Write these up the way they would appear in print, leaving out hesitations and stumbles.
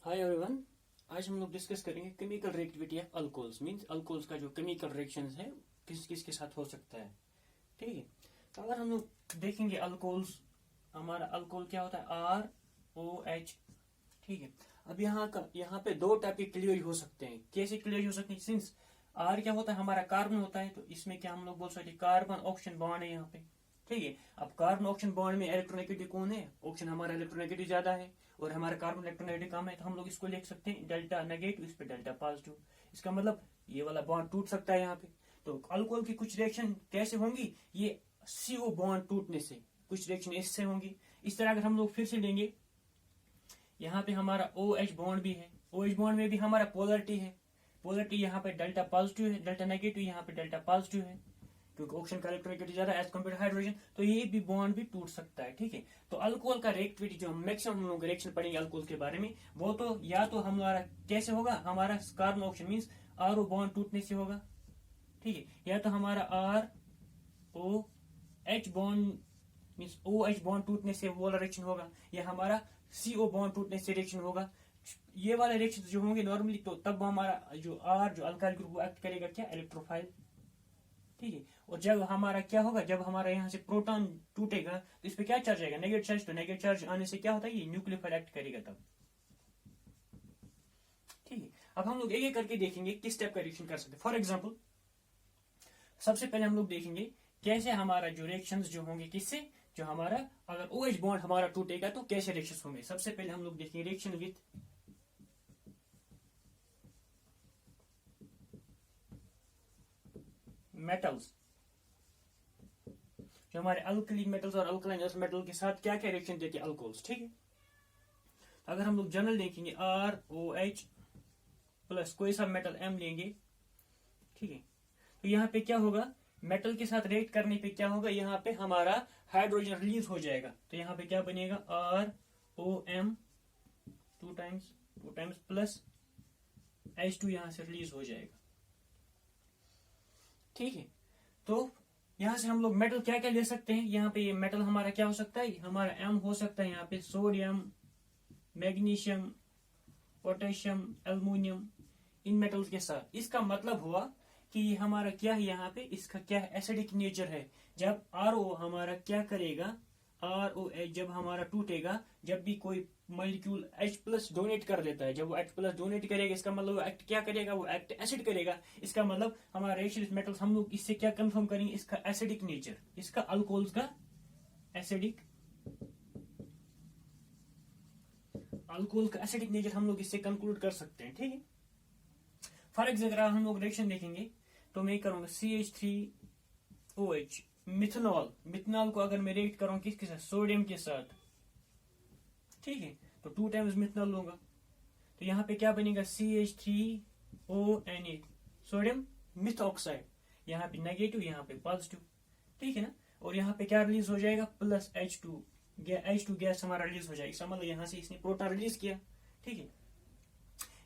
Hi everyone. आज हम लोग डिस्कस करेंगे chemical reactivity of alcohols. Means alcohols का जो केमिकल रिएक्शंस है किस किस के साथ हो सकता है। ठीक है, तो अगर हम लोग देखेंगे अल्कोहल्स, हमारा अल्कोहल क्या होता है, ROH। ठीक है, अब यहाँ पे दो टाइप के क्लियर हो सकते हैं। कैसे क्लियर हो सकते हैं? सिंस R क्या होता है, हमारा कार्बन होता है, तो इसमें क्या हम लोग बोल सकते हैं, कार्बन ऑक्सीजन बॉन्ड है यहाँ पे। ठीक है, अब कार्बन ऑक्सीजन बॉन्ड में इलेक्ट्रोनेगेटिव कौन है? ऑक्सीजन हमारा इलेक्ट्रोनेगेटिव ज्यादा है और हमारा कार्बन इलेक्ट्रोनेगेटिव कम है, तो हम लोग इसको लिख सकते हैं डेल्टा नेगेटिव, इस पे डेल्टा पॉजिटिव। इसका मतलब ये वाला बॉन्ड टूट सकता है यहाँ पे। तो अल्कोहल की कुछ रिएक्शन कैसे होंगी, ये CO बॉन्ड टूटने से कुछ रिएक्शन इससे होंगी। इस तरह अगर हम लोग फिर से लेंगे, यहाँ पे हमारा OH बॉन्ड भी है, OH बॉन्ड में भी हमारा पोलरिटी है। पोलरिटी यहाँ पे डेल्टा पॉजिटिव है, डेल्टा नेगेटिव यहाँ पे डेल्टा पॉजिटिव है, क्योंकि ऑक्सीजन का इलेक्ट्रोनेगेटिव ज्यादा एज कम्पेयर टू हाइड्रोजन, तो ये भी बॉन्ड भी टूट सकता है। ठीक है, तो अल्कोहल का रिएक्टिविटी जो मैक्सिमम हम लोग रिएक्शन पढ़ेंगे अल्कोहल के बारे में, वो तो या तो हमारा कैसे होगा, हमारा carbon oxygen means RO bond टूटने से होगा। ठीक है, या तो हमारा ROH bond means OH bond टूटने से वो वाला रिएक्शन होगा, या हमारा CO बॉन्ड टूटने से रिएक्शन होगा। ये वाले रिएक्शन जो होंगे नॉर्मली, तो तब हमारा जो जो अल्काइल ग्रुप वो एक्ट करेगा क्या, इलेक्ट्रोफाइल। ठीक है, और जब हमारा क्या होगा, जब हमारा यहाँ से प्रोटॉन टूटेगा तो इस पे क्या चार्ज आएगा, नेगेटिव चार्ज। तो नेगेटिव चार्ज आने से क्या होता है, ये न्यूक्लियोफाइल एक्ट करेगा तब। ठीक है, अब हम लोग एक एक करके देखेंगे किस टाइप का रिएक्शन कर सकते हैं। फॉर एग्जाम्पल, सबसे पहले हम लोग देखेंगे कैसे हमारा जो रिएक्शन जो होंगे, किससे, जो हमारा अगर OH बॉन्ड हमारा टूटेगा तो कैसे रिएक्शन होंगे। सबसे पहले हम लोग देखेंगे रिएक्शन विथ मेटल्स। जो हमारे अल्कलीन मेटल्स और अल्कलाइन अर्थ मेटल के साथ क्या क्या रिएक्शन देते हैं अल्कोहल्स। ठीक है, अगर हम लोग जनरल देखेंगे ROH प्लस कोई सा मेटल M लेंगे। ठीक है, तो यहाँ पे क्या होगा, मेटल के साथ रिएक्ट करने पे क्या होगा, यहाँ पे हमारा हाइड्रोजन रिलीज हो जाएगा। तो यहाँ पे क्या बनेगा, ROM two times plus H2 यहाँ से रिलीज हो जाएगा। ठीक है, तो यहाँ से हम लोग मेटल क्या क्या ले सकते हैं। यहाँ पे ये मेटल हमारा क्या हो सकता है, हमारा M हो सकता है यहाँ पे सोडियम, मैग्नीशियम, पोटेशियम, एल्युमिनियम, इन मेटल्स के साथ। इसका मतलब हुआ कि ये हमारा क्या है, यहाँ पे इसका क्या है, एसिडिक नेचर है। जब RO हमारा क्या करेगा, ROH जब हमारा टूटेगा, जब भी कोई मॉलिक्यूल H+ डोनेट कर देता है, जब वो H+ डोनेट करेगा, इसका मतलब वो एक्ट क्या करेगा, वो एक्ट एसिड करेगा। इसका मतलब हमारा रिएक्शन मेटल्स, हम लोग इससे क्या कंफर्म करेंगे, इसका एसिडिक नेचर, इसका अल्कोहल्स का एसिडिक, अल्कोहल का एसिडिक नेचर हम लोग इससे कंक्लूड कर सकते हैं। ठीक है, फॉर एग्जाम्पल हम लोग रिएक्शन देखेंगे, तो मैं करूंगा CH3OH मिथनॉल। मिथनॉल को अगर मैं रिएक्ट करूँ किसके साथ, सोडियम के साथ। ठीक है, तो 2 टाइम्स मिथनॉल लूंगा, तो यहाँ पे क्या बनेगा, CH3ONA सोडियम मिथ ऑक्साइड, यहाँ पे नेगेटिव यहाँ पे पॉजिटिव। ठीक है ना, और यहाँ पे क्या रिलीज हो जाएगा, प्लस H2 गैस हमारा रिलीज हो जाएगा। इसका मतलब यहाँ से इसने प्रोटॉन रिलीज किया। ठीक है,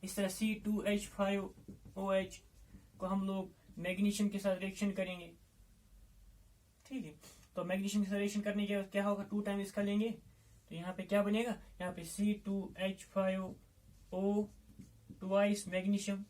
इस तरह C2H5OH को हम लोग मैग्नीशियम के साथ रिएक्शन करेंगे। ठीक है, तो मैग्नीशियम के साथ रिएक्शन करने के बाद क्या होगा, 2 टाइम इसका लेंगे, तो यहाँ पे क्या बनेगा, यहाँ पे C2H5O ट्वाइस मैग्नीशियम,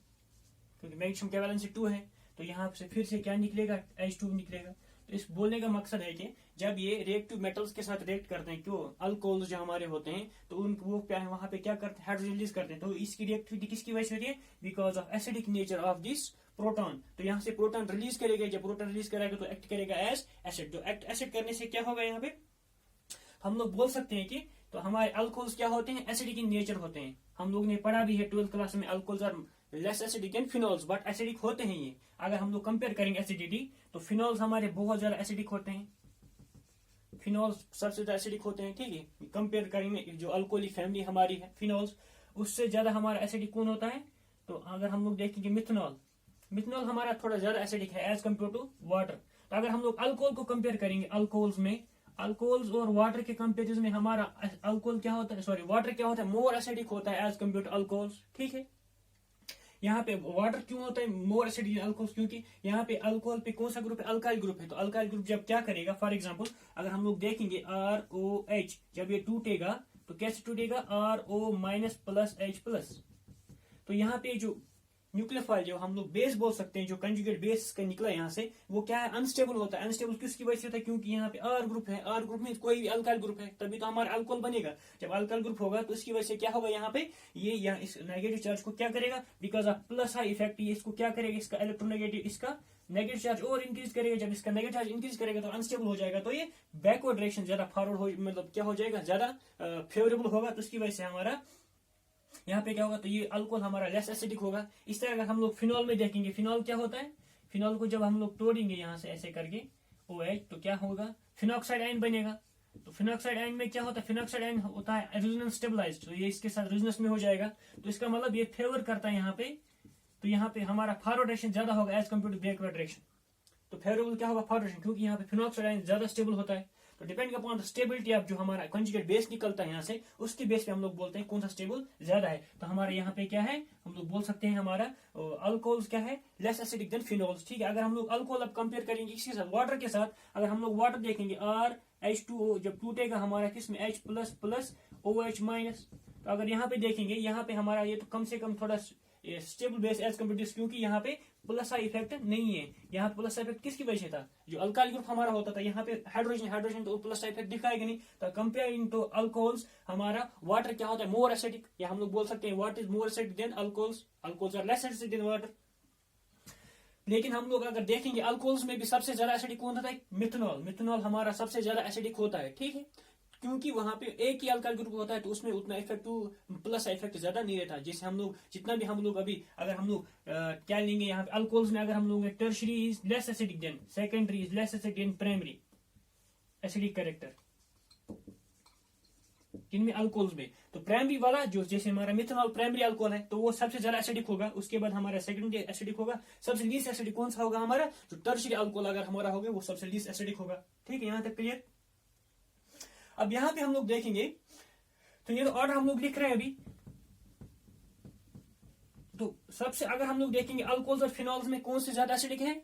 क्योंकि मैग्नीशियम का वैलेंसी 2 है, तो यहाँ से फिर से क्या निकलेगा, H2 निकलेगा। तो इस बोलने का मकसद है कि जब ये रिएक्टिव मेटल्स के साथ रिएक्ट करते हैं, क्यों, अल्कोहल्स जो हमारे होते हैं, तो वो क्या है, वहां पे क्या करते हैं, हाइड्रोजन रिलीज करते हैं। तो इसकी रिएक्टिविटी किसकी वजह से होती है, because of acidic nature of this proton. तो यहाँ से प्रोटॉन रिलीज करेगा, जब प्रोटॉन रिलीज करेगा तो एक्ट करेगा एज एसिड। जो एक्ट एसिड करने से क्या होगा, यहाँ पे हम लोग बोल सकते हैं कि तो हमारे अल्कोहल्स क्या होते हैं, एसिडिक इन नेचर होते हैं। हम लोग ने पढ़ा भी है 12th क्लास में, alcohols are less acidic than phenols, but acidic होते हैं ये। अगर हम लोग कंपेयर करेंगे एसिडिटी, तो फिनोल्स हमारे बहुत ज्यादा एसिडिक होते हैं, फिनोल्स सबसे ज्यादा एसिडिक होते हैं। ठीक है, कंपेयर करेंगे जो अल्कोहलिक फैमिली हमारी है फिनोल्स, उससे ज्यादा हमारा एसिडिक कौन होता है। तो अगर हम लोग देखेंगे मिथनॉल, मिथनॉल हमारा थोड़ा ज्यादा एसिडिक है एज कम्पेयर टू वाटर। तो अगर हम लोग अल्कोहल को कंपेयर करेंगे, अल्कोहल्स में, अल्कोहल्स और वाटर के कंपेरिजन में हमारा अल्कोहल क्या होता है, सॉरी वाटर क्या होता है, मोर एसिडिक होता है एज कम्पेयर टू अल्कोहल्स। ठीक है, यहाँ पे वाटर क्यों होता है मोर एसिडिक अल्कोहल, क्योंकि यहाँ पे अल्कोहल पे कौन सा ग्रुप है, अल्काइल ग्रुप है। तो अल्काइल ग्रुप जब क्या करेगा, फॉर एग्जांपल अगर हम लोग देखेंगे ROH जब ये टूटेगा, तो कैसे टूटेगा, RO minus plus H plus. तो यहाँ पे जो न्यूक्लियोफाइल जो हम लोग बेस बोल सकते हैं, जो कंजुगेट बेस का निकला यहाँ से, वो क्या है, अनस्टेबल होता है। अनस्टेबल किसकी वजह से होता है, क्योंकि यहाँ पे R ग्रुप है, R ग्रुप में कोई भी अल्काइल ग्रुप है, तभी तो हमारा अल्कोहल बनेगा। जब अल्काइल ग्रुप होगा तो इसकी वजह से क्या होगा, यहाँ पे ये यहाँ इस नेगेटिव चार्ज को क्या करेगा, because of plus high effect, ये इसको क्या करेगा, इसका इलेक्ट्रोनेगेटिव, इसका नेगेटिव चार्ज और इंक्रीज करेगा। जब इसका नेगेटिव चार्ज इंक्रीज करेगा तो अनस्टेबल हो जाएगा, तो ये बैकवर्ड डायरेक्शन ज्यादा फॉरवर्ड हो, मतलब क्या हो जाएगा, ज्यादा फेवरेबल होगा। तो उसकी वजह से हमारा यहाँ पे क्या होगा, तो ये अल्कोहल हमारा लेस एसिडिक होगा। इस तरह अगर हम लोग फिनॉल में देखेंगे, फिनॉल क्या होता है, फिनॉल को जब हम लोग तोड़ेंगे यहाँ से ऐसे करके OH, तो क्या होगा, फिनॉक्साइड आयन बनेगा। तो फिनॉक्साइड आयन में क्या होता है, फिनॉक्साइड आयन होता है रेजोनेंस स्टेबलाइज्ड, तो ये इसके साथ रेजोनेंस में हो जाएगा। तो इसका मतलब ये फेवर करता है यहाँ पे, तो यहाँ पे हमारा फॉरवर्ड डायरेक्शन ज्यादा होगा as compared to backward direction. तो फेवरेबल क्या होगा, फॉरवर्ड डायरेक्शन, क्योंकि यहाँ पे फिनॉक्साइड आयन ज्यादा स्टेबल होता है। तो depend upon the stability of जो हमारा कंजुगेट बेस निकलता है यहाँ से, उसके बेस पे हम लोग बोलते हैं कौन सा स्टेबल ज्यादा है। तो हमारे यहाँ पे क्या है, हम लोग बोल सकते हैं हमारा अल्कोहल्स क्या है, लेस एसिडिक देन फिनोल्स। ठीक है, अगर हम लोग अल्कोहल अब कंपेयर करेंगे किसके साथ, वाटर के साथ। अगर हम लोग वाटर देखेंगे, RH2O जब टूटेगा हमारा किसमें, H plus plus OH minus. तो अगर यहाँ पे देखेंगे, यहाँ पे हमारा ये तो कम से कम थोड़ा स्टेबल बेस एज कम्पेयर, क्योंकि यहाँ पे प्लस इफेक्ट नहीं है। यहाँ प्लस इफेक्ट किसकी वजह से था, जो अल्काइल ग्रुप हमारा होता था, यहाँ पे हाइड्रोजन तो प्लस इफेक्ट दिखाएगा नहीं। तो कंपेयरिंग टू अल्कोहल्स हमारा वाटर क्या होता है, मोर एसिडिक, या हम लोग बोल सकते हैं water is more acidic than alcohols, alcohols are less acidic than water. लेकिन हम लोग अगर देखेंगे अल्कोहल्स में भी सबसे ज्यादा एसिडिक कौन होता है, मिथनॉल। मिथनॉल हमारा सबसे ज्यादा एसिडिक होता है। ठीक है, क्योंकि वहां पे एक ही अल्काइल ग्रुप होता है, तो उसमें उतना इफेक्टिव प्लस इफेक्ट ज्यादा नहीं रहता। जैसे हम लोग जितना भी हम लोग अभी अगर हम लोग क्या लेंगे यहाँ पे अल्कोहल्स में, अगर हम लोग tertiary is less acidic then secondary is less acidic then primary acidic character जिनमें अल्कोहल्स में। तो प्राइमरी वाला जो जैसे हमारा मिथनॉल प्राइमरी अल्कोहल है, तो वो सबसे ज्यादा एसिडिक होगा। उसके बाद हमारा सेकेंडरी एसिडिक होगा। सबसे लीस्ट एसिडिक कौन सा होगा, हमारा जो टर्शरी अल्कोहल अगर हमारा होगा वो सबसे लीस्ट एसिडिक होगा। ठीक है, यहाँ तक क्लियर। अब यहां पे हम लोग देखेंगे, तो ये तो ऑर्डर हम लोग लिख रहे हैं अभी। तो सबसे अगर हम लोग देखेंगे अल्कोहल्स और फिनॉल्स में कौन से ज्यादा एसिडिक है,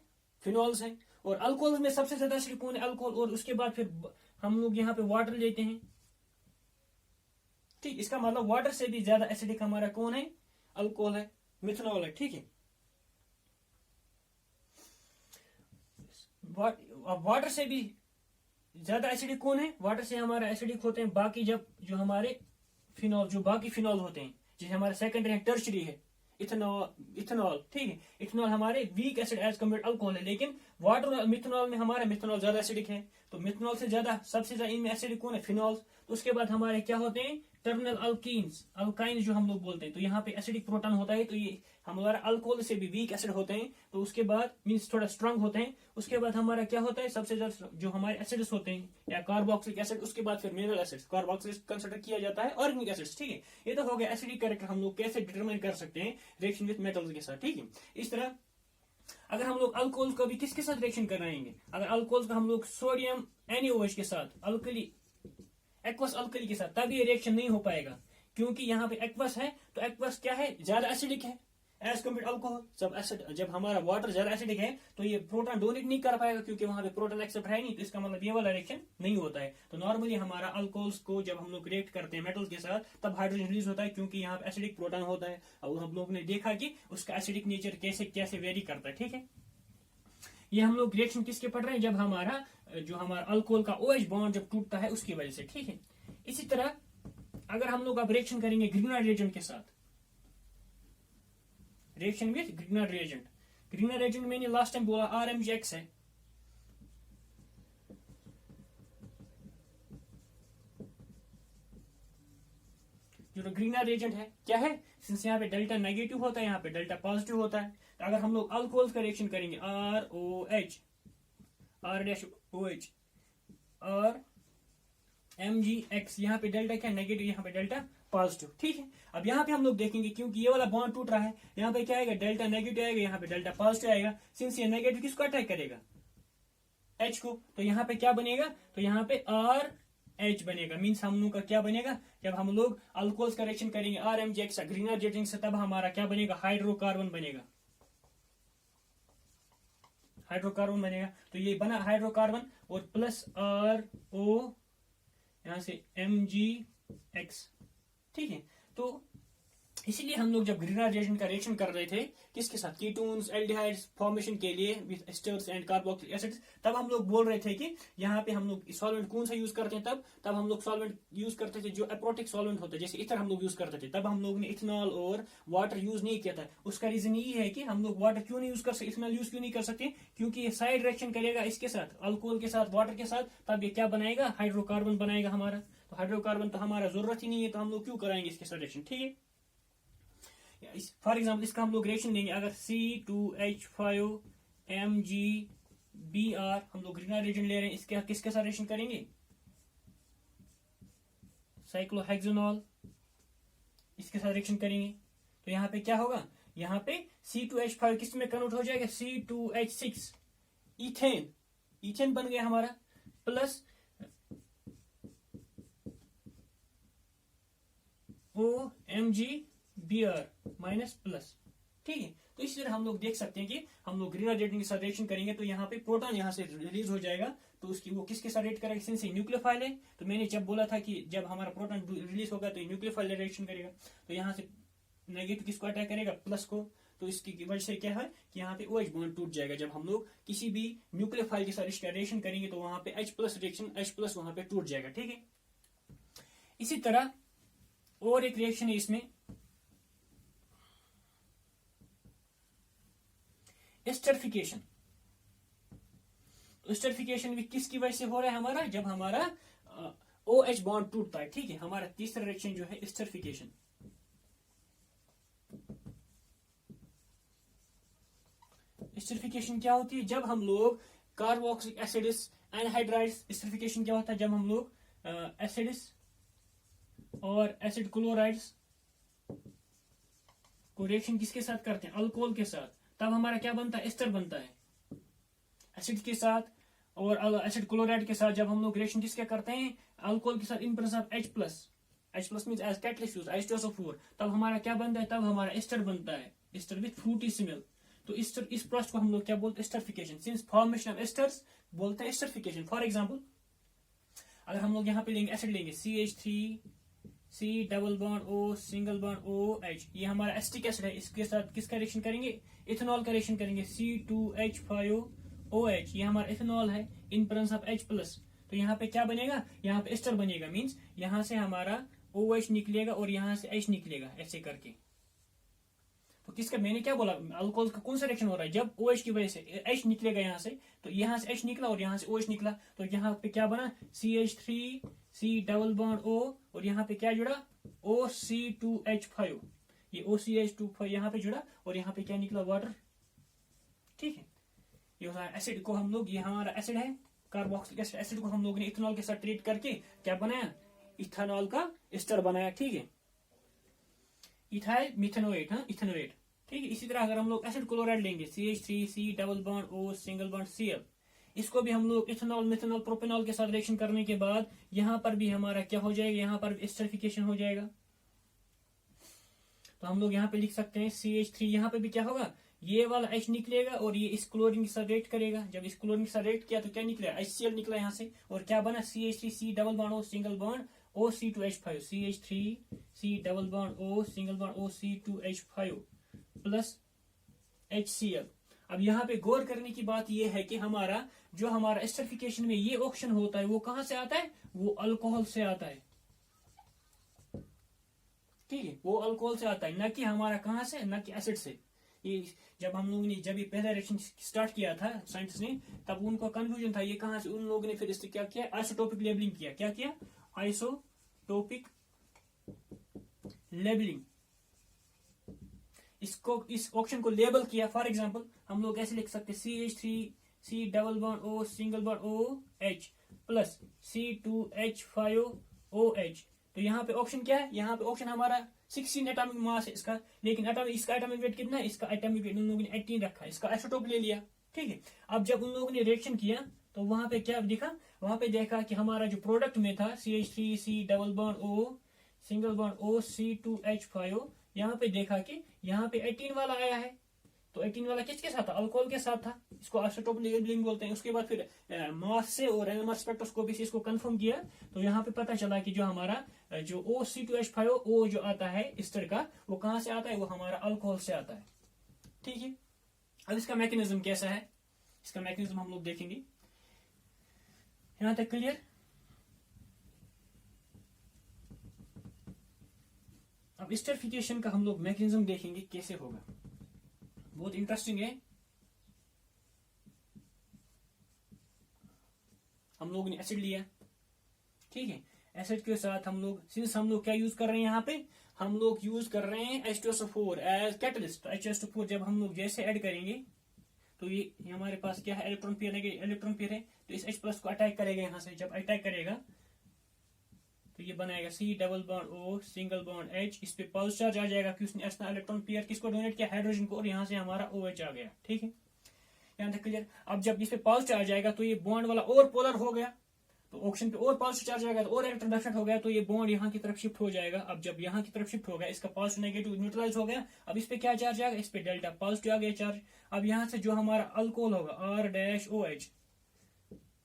फिनॉल्स है। और अल्कोहल्स में सबसे ज्यादा एसिडिक कौन है, अल्कोहल। और उसके बाद फिर हम लोग यहाँ पे वाटर लेते हैं। ठीक, इसका मतलब वाटर से भी ज्यादा एसिडिक हमारा कौन है, अल्कोहल है, मिथनॉल है। ठीक है, वाटर से भी ज्यादा एसिडिक कौन है, वाटर से हमारा एसिडिक होते हैं बाकी जब जो हमारे फिनॉल, जो बाकी फिनॉल होते हैं, जैसे हमारे सेकेंडरी है, टर्शरी है, इथेनॉल। ठीक है, इथेनॉल हमारे weak acid as compared alcohol है। लेकिन वाटर और मिथनॉल में हमारा मिथनॉल ज्यादा एसिडिक है। तो मिथनॉल से ज्यादा सबसे ज्यादा इनमें एसिडिक कौन है, फिनॉल्स। तो उसके बाद हमारे क्या होते हैं, टर्मिनल अल्कीन्स, अल्काइन जो हम लोग बोलते हैं। तो यहाँ पे एसिडिक प्रोटॉन होता है, तो ये हमारा अल्कोहल से भी वीक एसिड होते हैं। तो उसके बाद मीन्स थोड़ा स्ट्रांग होते हैं। उसके बाद हमारा क्या होता है, सबसे ज्यादा जो हमारे एसिड्स होते हैं या कार्बोक्सिलिक एसिड, उसके बाद फिर मिनरल एसिड्स, कार्बोक्सिलिक कंसिडर किया जाता है, ऑर्गेनिक एसिड्स। ठीक है, ये तो हो गया एसिडिक कैरेक्टर, हम लोग कैसे डिटरमाइन कर सकते हैं रिएक्शन विद मेटल्स के साथ। ठीक है, इस तरह अगर हम लोग अल्कोहल को भी किसके साथ रिएक्शन कराएंगे, अगर अल्कोहल का हम लोग सोडियम NaOH के साथ, अल्कली एक्वस अल्कली के साथ, तब ये रिएक्शन नहीं हो पाएगा। क्योंकि यहाँ पे एक्वस है, तो एक्वस क्या है, ज्यादा एसिडिक है एज कम्पेयर अल्कोहल। जब हमारा वाटर ज्यादा एसिडिक है तो ये प्रोटॉन डोनेट नहीं कर पाएगा, क्योंकि वहां पे प्रोटॉन एक्सेप्ट है नहीं। तो इसका मतलब ये वाला रिएक्शन नहीं होता है। तो नॉर्मली हमारा अल्कोहल्स को जब हम लोग रिएक्ट करते हैं मेटल्स के साथ, तब हाइड्रोजन रिलीज होता है, क्योंकि यहाँ पे एसिडिक प्रोटॉन होता है। और हम लोग ने देखा कि उसका एसिडिक नेचर कैसे कैसे वेरी करता है। ठीक है, ये हम लोग रिएक्शन किसके पढ़ रहे हैं, जब हमारा जो हमारा अल्कोहल का OH बॉन्ड जब टूटता है उसकी वजह से। ठीक है, इसी तरह अगर हम लोग अब रिएक्शन करेंगे ग्रिग्नार्ड रिएजेंट के साथ, reaction with Grignard reagent. Grignard reagent मैंने लास्ट टाइम बोला RMgX है। जो ग्रिग्नार्ड रिएजेंट है क्या है, सिंस यहाँ पे डेल्टा नेगेटिव होता है, यहाँ पे डेल्टा पॉजिटिव होता है। तो अगर हम लोग अल्कोहल का रिएक्शन करेंगे R-OH और MgX, यहाँ पे डेल्टा क्या नेगेटिव, यहाँ पे डेल्टा पॉजिटिव। ठीक है, अब यहाँ पे हम लोग देखेंगे क्योंकि ये वाला बॉन्ड टूट रहा है, यहाँ पे क्या आएगा, डेल्टा नेगेटिव आएगा, यहाँ पे डेल्टा पॉजिटिव आएगा। सिंस ये नेगेटिव किसको अटैक करेगा, H को, तो यहाँ पे क्या बनेगा, तो यहाँ पे RH बनेगा। मीन्स हम लोग का क्या बनेगा, जब हम लोग अल्कोहल का रिएक्शन करेंगे RMgX ग्रिग्नार्ड रिएजेंट से, तब हमारा क्या बनेगा, हाइड्रोकार्बन बनेगा, हाइड्रोकार्बन बनेगा। तो ये बना हाइड्रोकार्बन और प्लस RO यहाँ से Mg एक्स। ठीक है, तो इसीलिए हम लोग जब ग्रीनहाउस रिएक्शन का रिएक्शन कर रहे थे किसके साथ, कीटोन्स एल्डिहाइड्स फॉर्मेशन के लिए with asters and carboxylic acids, तब हम लोग बोल रहे थे कि यहाँ पे हम लोग सॉल्वेंट कौन सा यूज करते हैं, तब हम लोग सॉल्वेंट यूज करते थे जो अप्रोटिक सॉल्वेंट होता है, जैसे इथर हम लोग यूज करते थे। तब हम लोग ने इथेनॉल और वाटर यूज नहीं किया था। उसका रीजन ये है कि हम लोग वाटर क्यों नहीं यूज कर सकते, इथेनॉल यूज क्यों नहीं कर सकते, क्योंकि ये साइड रिएक्शन करेगा इसके साथ, अल्कोहल के साथ, वाटर के साथ, तब ये क्या बनाएगा, हाइड्रोकार्बन बनाएगा हमारा। तो हाइड्रोकार्बन तो हमारा जरूरत ही नहीं है, तो हम लोग क्यों कराएंगे इसके साथ रिएक्शन। ठीक है, फॉर एग्जाम्पल इसका हम लोग रिएक्शन देंगे, अगर C2H5MgBr हम लोग ग्रीनहाउस रिएक्शन ले रहे हैं, इसके किसके साथ रिएक्शन करेंगे, साइक्लोहेक्सेनॉल, इसके साथ रिएक्शन करेंगे। तो यहाँ पे क्या होगा, यहाँ पे C2H5 किस में कन्वर्ट हो जाएगा, C2H6 इथेन, इथेन बन गया हमारा, प्लस OMgBr माइनस प्लस। ठीक है, तो इसी तरह हम लोग देख सकते हैं कि हम लोग ग्रीनहाउस रिएक्शन के साथ रिएक्शन करेंगे तो यहाँ पे प्रोटॉन यहाँ से रिलीज हो जाएगा, तो उसकी वो किसके साथ रिएक्ट करेगा, सिंस न्यूक्लियोफाइल है। तो मैंने जब बोला था कि जब हमारा प्रोटॉन रिलीज होगा तो न्यूक्लियोफाइल रिएक्शन करेगा, तो यहाँ से नेगेटिव किसको अटैक करेगा, प्लस को। तो इसकी वजह से क्या है कि यहाँ पे OH बॉन्ड टूट जाएगा। जब हम लोग किसी भी न्यूक्लियोफाइल के साथ रिएक्शन करेंगे तो वहां पे H plus reaction, H plus वहां पे टूट जाएगा। ठीक है, इसी तरह और एक रिएक्शन है इसमें, एस्टरिफिकेशन। तो एस्टरिफिकेशन भी किसकी वजह से हो रहा है हमारा, जब हमारा OH बॉन्ड टूटता है। ठीक है, हमारा तीसरा रिएक्शन जो है एस्टरिफिकेशन। एस्टरिफिकेशन क्या होती है, जब हम लोग कार्बोक्सिलिक एसिड्स एनहाइड्राइड्स, एस्टरिफिकेशन क्या होता है जब हम लोग एसिड्स और एसिड क्लोराइड्स को रिएक्शन किसके साथ करते हैं, अल्कोहल के साथ, तब हमारा क्या बनता है, एस्टर बनता है एसिड के साथ। और एसिड क्लोराइड के साथ जब हम लोग रिएक्शन किसके करते हैं, अल्कोहल के साथ, in presence of H plus means as catalyst use H2SO4, तब हमारा क्या बनता है, तब हमारा एस्टर बनता है, एस्टर विद फ्रूटी स्मेल। तो इस प्रोसेस को हम लोग क्या बोलते हैं, esterification. Since formation of esters बोलते हैं एस्टरिफिकेशन। फॉर एग्जाम्पल अगर हम लोग यहाँ पे लेंगे एसिड लेंगे CH3C double bond O single bond OH, ये हमारा एसिटिक एसिड है, इसके साथ किसका रिएक्शन करेंगे, इथेनॉल का रिएक्शन करेंगे, C2H5OH, ये हमारा इथेनॉल है इन प्रेजेंस ऑफ H प्लस। तो यहाँ पे क्या बनेगा, यहाँ पे एस्टर बनेगा, मींस यहाँ से हमारा OH निकलेगा और यहाँ से H निकलेगा, ऐसे करके। तो किसका, मैंने क्या बोला, अल्कोहल का कौन सा रिएक्शन हो रहा है, जब OH की वजह से H निकलेगा यहाँ से, तो यहाँ से H निकला और यहाँ से OH निकला, तो यहाँ पे क्या बना, CH3C डबल बॉन्ड O, और यहाँ पे क्या जुड़ा, OC2H5, ये OCH2 यहाँ पे जुड़ा, और यहाँ पे क्या निकला, वाटर। ठीक है, ये एसिड को हम लोग, ये हमारा एसिड है कार्बोक्सिलिक एसिड को हम लोग ने इथेनॉल के साथ ट्रीट करके क्या बनाया, इथेनॉल का एस्टर बनाया। ठीक है, इथाइल मिथेनोएट, हाँ इथेनोएट। ठीक है, इसी तरह अगर हम लोग एसिड क्लोराइड लेंगे CH3C double bond O single bond Cl, इसको भी हम लोग इथेनॉल मिथेनॉल प्रोपेनॉल के साथ रिएक्शन करने के बाद यहाँ पर भी हमारा क्या हो जाएगा, यहाँ पर एस्टरिफिकेशन हो जाएगा। तो हम लोग यहाँ पे लिख सकते हैं CH3, यहाँ पे भी क्या होगा, ये वाला H निकलेगा और ये इस क्लोरीन के साथ रिएक्ट करेगा। जब इस क्लोरीन के साथ रिएक्ट किया तो क्या निकला, HCl निकला यहाँ से, और क्या बना, CH3C double bond O single bond OC2H5, CH3C double bond O single bond OC2H5 plus HCl। अब यहाँ पे गौर करने की बात यह है कि हमारा जो हमारा एस्टरिफिकेशन में ये ऑप्शन होता है वो कहां से आता है, वो अल्कोहल से आता है। ठीक है, वो अल्कोहल से आता है, न कि हमारा कहां से, न कि एसिड से। ये जब हम लोगों ने जब ये पहला रिएक्शन स्टार्ट किया था साइंटिस्ट ने, तब उनको कंफ्यूजन था ये कहां से, उन लोगों ने फिर इससे क्या किया, आइसोटोपिक लेबलिंग किया। क्या किया, आइसोटोपिक लेबलिंग, इसको, इस ऑप्शन को लेबल किया। फॉर एग्जांपल हम लोग ऐसे लिख सकते CH3C double bond O single bond OH plus C2H5OH। तो यहाँ पे ऑप्शन क्या है, यहाँ पे ऑप्शन हमारा 16 एटॉमिक मास है इसका, लेकिन इसका एटॉमिक वेट कितना है, इसका एटॉमिक वेट उन लोगों ने 18 रखा है, इसका आइसोटोप ले लिया। ठीक है, अब जब उन लोगों ने रिएक्शन किया तो वहां पे क्या दिखा, वहां पे देखा कि हमारा जो प्रोडक्ट में था CH3C double bond O single bond OC2H5, यहाँ पे देखा कि यहाँ पे 18 वाला आया है, तो 18 वाला किसके साथ था, अल्कोहल के साथ था, इसको आइसोटोप लेबलिंग बोलते हैं। उसके बाद फिर मास से और एनएमआर स्पेक्ट्रोस्कोपी से इसको कंफर्म किया, तो यहाँ पे पता चला कि जो हमारा जो OC2H5O जो आता है इस्टर का, वो कहाँ से आता है, वो हमारा अल्कोहल से आता है। ठीक है, अब इसका मैकेनिज्म कैसा है, इसका मैकेनिज्म हम लोग देखेंगे। यहां तक क्लियर। अब एस्टरिफिकेशन का हम लोग मैकेनिज्म देखेंगे कैसे होगा, बहुत इंटरेस्टिंग है। हम लोग ने एसिड लिया, ठीक है, एसिड के साथ हम लोग क्या यूज कर रहे हैं, यहाँ पे हम लोग यूज कर रहे हैं H2SO4 एज कैटलिस्ट। H2SO4 जब हम लोग जैसे ऐड करेंगे तो ये हमारे पास क्या है, इलेक्ट्रॉन पेयर है, इलेक्ट्रॉन पेयर है, तो इस H+ को अटैक करेगा यहाँ से। जब अटैक करेगा तो ये बनाएगा C double bond O single bond H, इस पे पॉजिटिव चार्ज आ जाएगा कि उसने अपना इलेक्ट्रॉन पेयर किसको डोनेट किया, हाइड्रोजन को, और यहाँ से हमारा OH आ गया। ठीक है, यहाँ तक क्लियर। अब जब इस पे पॉजिटिव आ जाएगा तो ये बॉन्ड वाला और पोलर हो गया, तो ऑक्सीजन पे और पॉजिटिव चार्ज आएगा तो और इलेक्ट्रॉन डेफिनेट हो गया, तो ये बॉन्ड यहाँ की तरफ शिफ्ट हो जाएगा। अब जब यहाँ की तरफ शिफ्ट हो गया, इसका पॉजिटिव नेगेटिव न्यूट्रलाइज हो गया। अब इस पे क्या चार्ज आएगा, इस पे डेल्टा पॉजिटिव आ गया चार्ज। अब यहाँ से जो हमारा अल्कोहल होगा R-OH,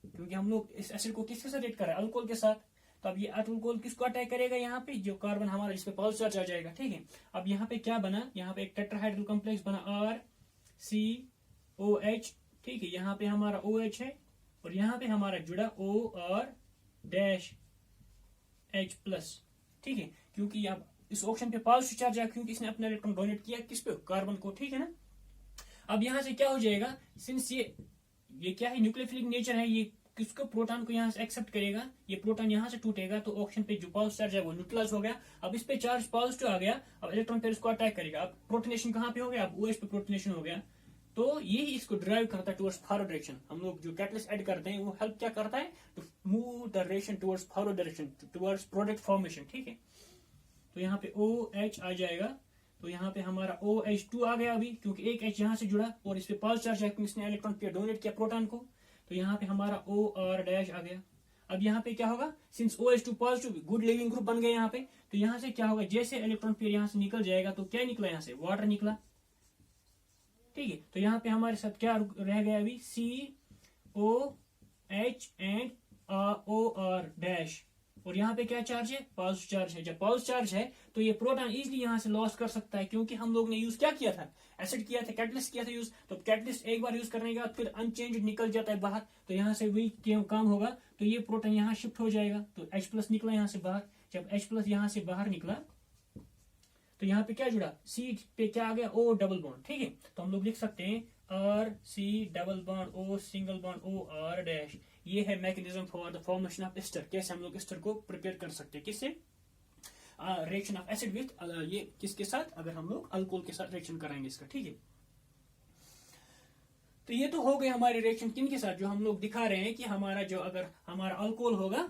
क्योंकि हम लोग इस एसिड को किसके साथ रेट कर रहे हैं, अल्कोहल के साथ, तो अब ये अल्कोहल किसको अटैक करेगा, यहाँ पे जो कार्बन हमारा जिसपे पॉजिटिव चार्ज आ जाएगा। ठीक है, अब यहाँ पे क्या बना, यहाँ पे एक टेट्राहाइड्रल कॉम्प्लेक्स बना RCOH। ठीक है, यहाँ पे हमारा OH है और यहाँ पे हमारा जुड़ा OR-H+। ठीक है, क्योंकि अब इस ऑप्शन पे पॉजिटिव चार्ज है, क्योंकि इसने अपना इलेक्ट्रॉन डोनेट किया किस पे, कार्बन को। ठीक है ना, अब यहाँ से क्या हो जाएगा, सिंस ये क्या है, न्यूक्लियोफिलिक नेचर है, ये किसको, प्रोटॉन को यहाँ से एक्सेप्ट करेगा, ये प्रोटॉन यहाँ से टूटेगा तो ऑक्सीजन पे जो पॉजिटिव चार्ज है वो न्यूट्रलाइज हो गया। अब इस पे चार्ज पॉजिटिव आ गया, अब इलेक्ट्रॉन पेयर इसको अटैक करेगा। अब प्रोटोनेशन कहाँ पे हो गया, अब OH पे प्रोटोनेशन हो गया, तो ये इसको ड्राइव करता है टुवर्ड्स फॉरवर्ड डायरेक्शन। हम लोग जो कैटलिस्ट ऐड करते हैं वो हेल्प क्या करता है, to move the reaction towards forward direction, towards product formation. ठीक है, तो यहाँ पे OH आ जाएगा, तो यहाँ पे हमारा OH2 आ गया अभी, क्योंकि एक H यहाँ से जुड़ा और इस पे पॉजिटिव चार्ज है, क्योंकि इसने इलेक्ट्रॉन पेयर डोनेट किया प्रोटॉन को, तो यहाँ पे हमारा OR- आ गया। अब यहाँ पे क्या होगा, since OH2 positive, good leaving group बन गया यहाँ पे, तो यहाँ से क्या होगा, जैसे इलेक्ट्रॉन पेयर यहाँ से निकल जाएगा तो क्या निकला, यहाँ से वाटर निकला। ठीक है, तो यहाँ पे हमारे साथ क्या रह गया अभी, COH एंड OR-, और यहाँ पे क्या चार्ज है, पॉजिटिव चार्ज है। जब पॉजिटिव चार्ज है तो ये प्रोटॉन इजीली यहाँ से लॉस कर सकता है, क्योंकि हम लोग ने यूज क्या किया था, एसिड किया था, कैटलिस्ट किया था यूज। तो कैटलिस्ट एक बार यूज करने के बाद फिर अनचेंज निकल जाता है बाहर, तो यहाँ से वही काम होगा, तो ये प्रोटॉन यहाँ शिफ्ट हो जाएगा, तो H+ निकला यहाँ से बाहर। जब H+ यहाँ से बाहर निकला तो यहाँ पे क्या जुड़ा, C पे क्या आ गया, O डबल बॉन्ड। ठीक है, तो हम लोग लिख सकते हैं RC double bond O single bond OR-। ये है mechanism for the formation of ester. कैसे हम लोग एस्टर को प्रिपेयर कर सकते हैं, किससे, रिएक्शन ऑफ एसिड विथ ये किसके साथ, अगर हम लोग अल्कोहल के साथ रिएक्शन कराएंगे इसका। ठीक है, तो ये तो हो गए हमारे रिएक्शन किन के साथ, जो हम लोग दिखा रहे हैं कि हमारा जो अगर हमारा अल्कोहल होगा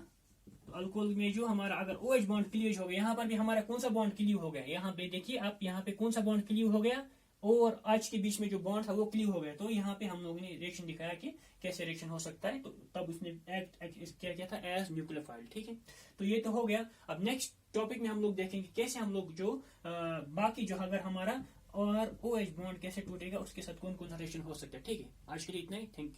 तो अल्कोहल में जो हमारा अगर OH बॉन्ड क्लीवेज हो गया, यहाँ पर भी हमारा कौन सा बॉन्ड क्लीव हो गया, यहाँ पे देखिए आप, यहाँ पे कौन सा बॉन्ड क्लीव हो गया, O और H के बीच में जो बॉन्ड था वो क्लीव हो गया। तो यहाँ पे हम लोगों ने रिएक्शन दिखाया कि कैसे रिएक्शन हो सकता है, तो तब उसने क्या किया था, एज न्यूक्लियोफाइल। ठीक है, तो ये तो हो गया। अब नेक्स्ट टॉपिक में हम लोग देखेंगे कैसे हम लोग जो बाकी जो अगर हमारा और OH बॉन्ड कैसे टूटेगा, उसके साथ कौन कौन सा रिएक्शन हो सकता है। ठीक है, आज के लिए इतना ही, थैंक यू।